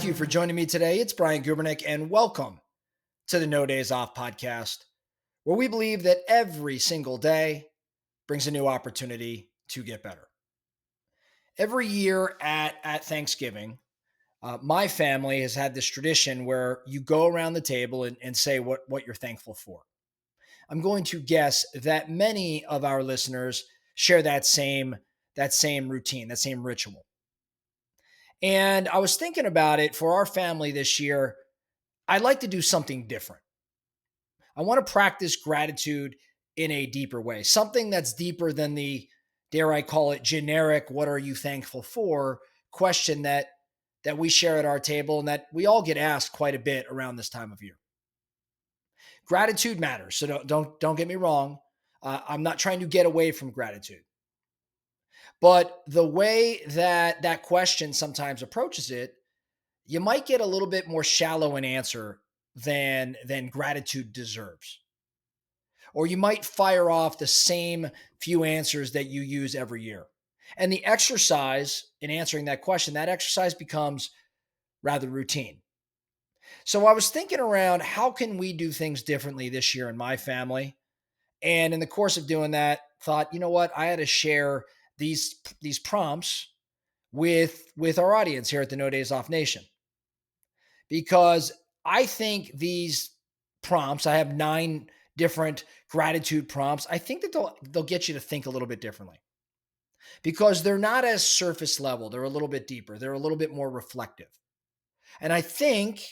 Thank you for joining me today. It's Brian Gubernick, and welcome to the No Days Off podcast, where we believe that every single day brings a new opportunity to get better. Every year at Thanksgiving, my family has had this tradition where you go around the table and say what you're thankful for. I'm going to guess that many of our listeners share that same routine, that same ritual. And I was thinking about it for our family this year. I'd like to do something different. I want to practice gratitude in a deeper way, something that's deeper than the, dare I call it, generic, what are you thankful for question that we share at our table and that we all get asked quite a bit around this time of year. Gratitude matters. So don't get me wrong. I'm not trying to get away from gratitude. But the way that that question sometimes approaches it, you might get a little bit more shallow an answer than gratitude deserves. Or you might fire off the same few answers that you use every year. And the exercise in answering that question, that exercise becomes rather routine. So I was thinking around how can we do things differently this year in my family? And in the course of doing that, thought, you know what, I had to share these prompts with our audience here at the No Days Off Nation because I think these prompts, I have 9 different gratitude prompts. I think that they'll get you to think a little bit differently because they're not as surface level. They're a little bit deeper. They're a little bit more reflective. And I think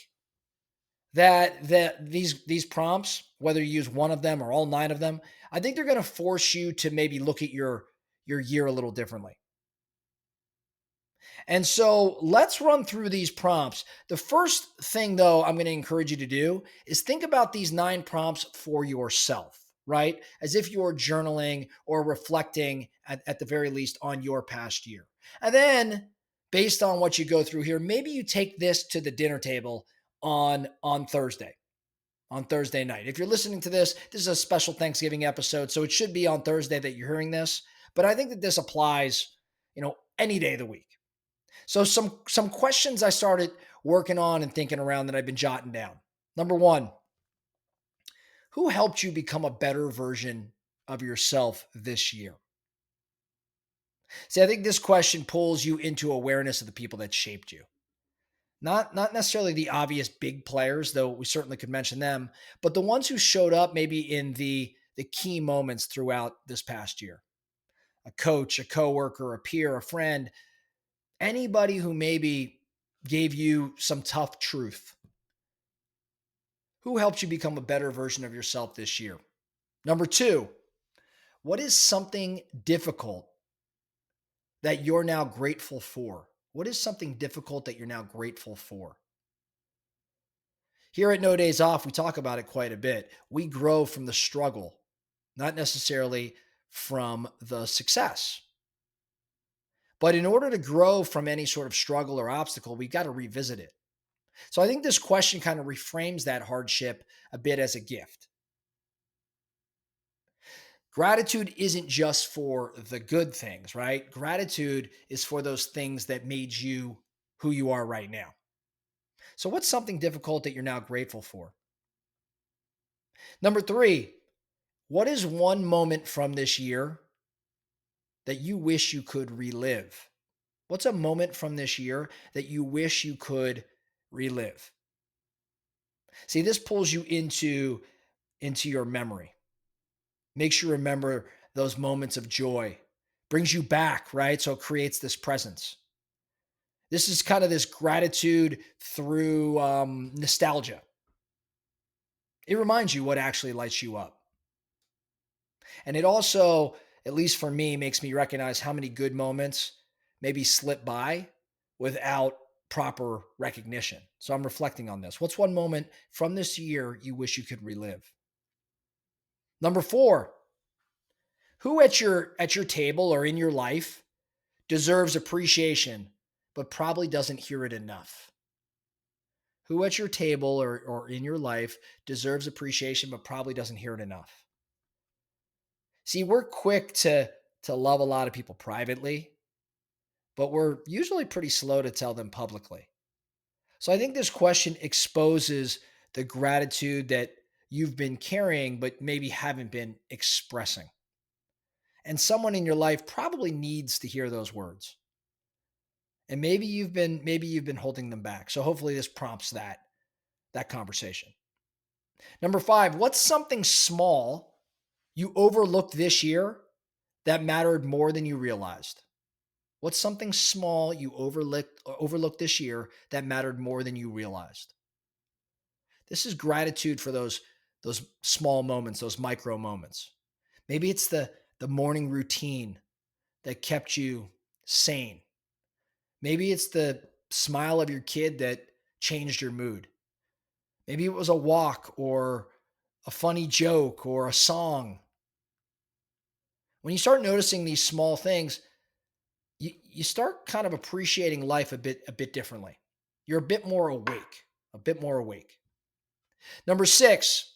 that these prompts, whether you use one of them or all 9 of them, I think they're going to force you to maybe look at your year a little differently. And so let's run through these prompts. The first thing, though, I'm going to encourage you to do is think about these 9 prompts for yourself, right? As if you're journaling or reflecting at the very least on your past year. And then, based on what you go through here, maybe you take this to the dinner table on Thursday. On Thursday night. If you're listening to this is a special Thanksgiving episode, so it should be on Thursday that you're hearing this. But I think that this applies, any day of the week. So some questions I started working on and thinking around that I've been jotting down. Number 1, who helped you become a better version of yourself this year? See, I think this question pulls you into awareness of the people that shaped you. Not necessarily the obvious big players, though we certainly could mention them, but the ones who showed up maybe in the key moments throughout this past year. A coach, a coworker, a peer, a friend, anybody who maybe gave you some tough truth. Who helped you become a better version of yourself this year? Number 2, what is something difficult that you're now grateful for? What is something difficult that you're now grateful for? Here at No Days Off, we talk about it quite a bit. We grow from the struggle, not necessarily from the success. But in order to grow from any sort of struggle or obstacle, we've got to revisit it. So I think this question kind of reframes that hardship a bit as a gift. Gratitude isn't just for the good things, right? Gratitude is for those things that made you who you are right now. So, what's something difficult that you're now grateful for? Number 3, what is one moment from this year that you wish you could relive? What's a moment from this year that you wish you could relive? See, this pulls you into your memory. Makes you remember those moments of joy. Brings you back, right? So it creates this presence. This is kind of this gratitude through nostalgia. It reminds you what actually lights you up. And it also, at least for me, makes me recognize how many good moments maybe slip by without proper recognition. So I'm reflecting on this. What's one moment from this year you wish you could relive? Number 4, who at your table or in your life deserves appreciation but probably doesn't hear it enough? Who at your table or in your life deserves appreciation but probably doesn't hear it enough? See, we're quick to love a lot of people privately, but we're usually pretty slow to tell them publicly. So I think this question exposes the gratitude that you've been carrying, but maybe haven't been expressing. And someone in your life probably needs to hear those words. And maybe you've been holding them back. So hopefully this prompts that conversation. Number 5, what's something small you overlooked this year that mattered more than you realized? What's something small you overlooked this year that mattered more than you realized? This is gratitude for those small moments, those micro moments. Maybe it's the morning routine that kept you sane. Maybe it's the smile of your kid that changed your mood. Maybe it was a walk or a funny joke or a song. When you start noticing these small things, you start kind of appreciating life a bit differently. You're a bit more awake, a bit more awake. Number 6,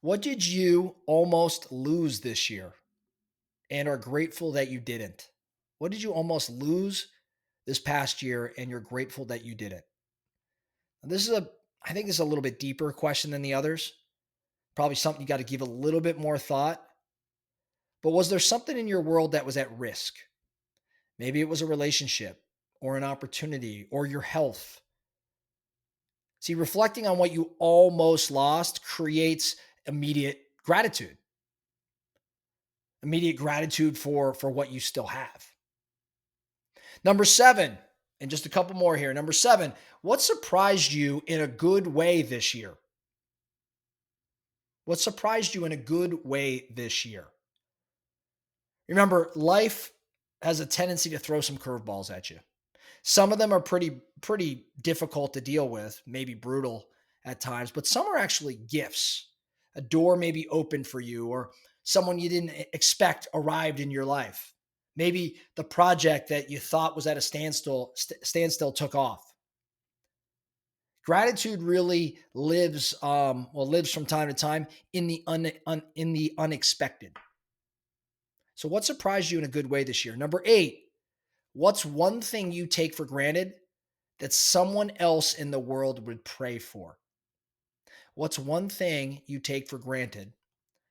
what did you almost lose this year and are grateful that you didn't? What did you almost lose this past year and you're grateful that you didn't? Now, I think this is a little bit deeper question than the others. Probably something you got to give a little bit more thought. But was there something in your world that was at risk? Maybe it was a relationship or an opportunity or your health. See, reflecting on what you almost lost creates gratitude, immediate gratitude for what you still have. Number 7, and just a couple more here. Number 7, what surprised you in a good way this year? What surprised you in a good way this year? Remember, life has a tendency to throw some curveballs at you. Some of them are pretty difficult to deal with, maybe brutal at times, but some are actually gifts. A door may be open for you, or someone you didn't expect arrived in your life. Maybe the project that you thought was at a standstill took off. Gratitude really lives from time to time in in the unexpected. So, what surprised you in a good way this year? Number 8, what's one thing you take for granted that someone else in the world would pray for? What's one thing you take for granted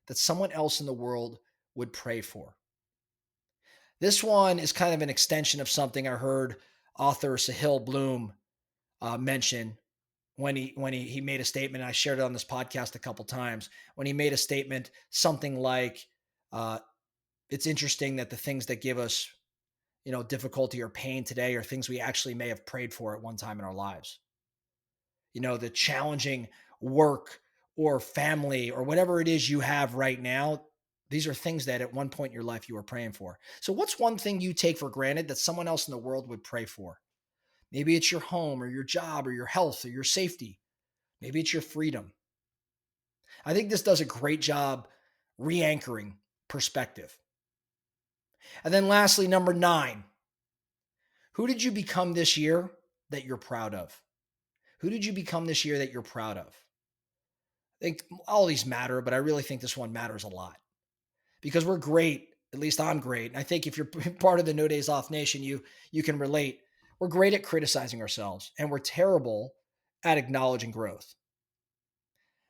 that someone else in the world would pray for? This one is kind of an extension of something I heard author Sahil Bloom mention when he made a statement. And I shared it on this podcast a couple times. When he made a statement, something like, uh, "It's interesting that the things that give us, difficulty or pain today are things we actually may have prayed for at one time in our lives." The challenging work or family or whatever it is you have right now, these are things that at one point in your life you were praying for. So, what's one thing you take for granted that someone else in the world would pray for? Maybe it's your home or your job or your health or your safety. Maybe it's your freedom. I think this does a great job re anchoring perspective. And then, lastly, number 9, who did you become this year that you're proud of? Who did you become this year that you're proud of? I think all these matter, but I really think this one matters a lot because we're great. At least I'm great. And I think if you're part of the No Days Off Nation, you can relate. We're great at criticizing ourselves and we're terrible at acknowledging growth.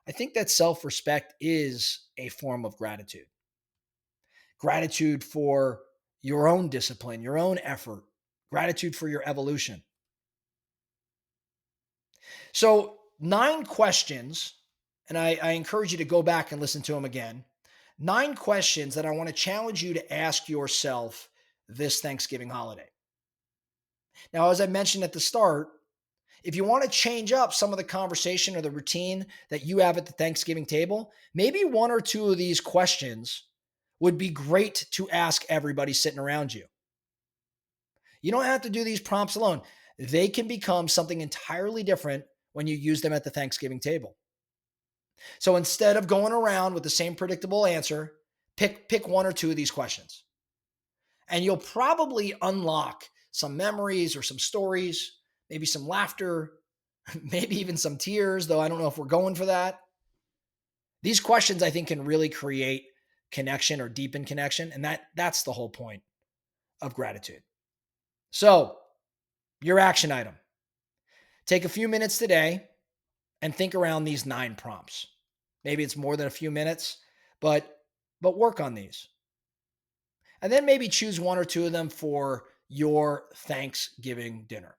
I think that self-respect is a form of gratitude. Gratitude for your own discipline, your own effort, gratitude for your evolution. So, 9 questions, and I encourage you to go back and listen to them again. 9 questions that I want to challenge you to ask yourself this Thanksgiving holiday. Now, as I mentioned at the start, if you want to change up some of the conversation or the routine that you have at the Thanksgiving table, maybe one or two of these questions would be great to ask everybody sitting around you. You don't have to do these prompts alone. They can become something entirely different when you use them at the Thanksgiving table. So instead of going around with the same predictable answer, pick one or two of these questions. And you'll probably unlock some memories or some stories, maybe some laughter, maybe even some tears, though I don't know if we're going for that. These questions I think can really create connection or deepen connection, and that's the whole point of gratitude. So, your action item. Take a few minutes today and think around these 9 prompts. Maybe it's more than a few minutes, but work on these. And then maybe choose one or two of them for your Thanksgiving dinner.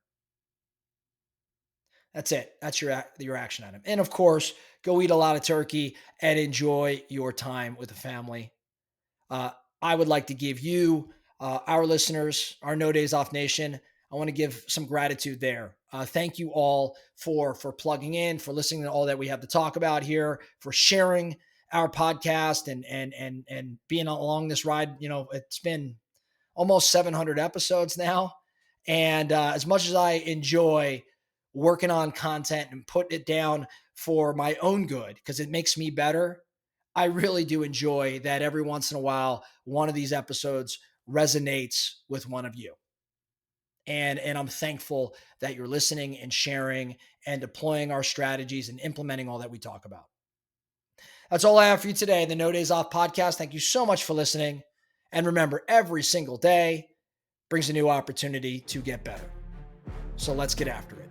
That's it. That's your action item. And of course, go eat a lot of turkey and enjoy your time with the family. Uh, I would like to give you, our listeners, our No Days Off Nation, I want to give some gratitude there. Thank you all for plugging in, for listening to all that we have to talk about here, for sharing our podcast and being along this ride. It's been almost 700 episodes now, and as much as I enjoy working on content and putting it down for my own good because it makes me better, I really do enjoy that every once in a while, one of these episodes resonates with one of you. And I'm thankful that you're listening and sharing and deploying our strategies and implementing all that we talk about. That's all I have for you today, the No Days Off podcast. Thank you so much for listening. And remember, every single day brings a new opportunity to get better. So let's get after it.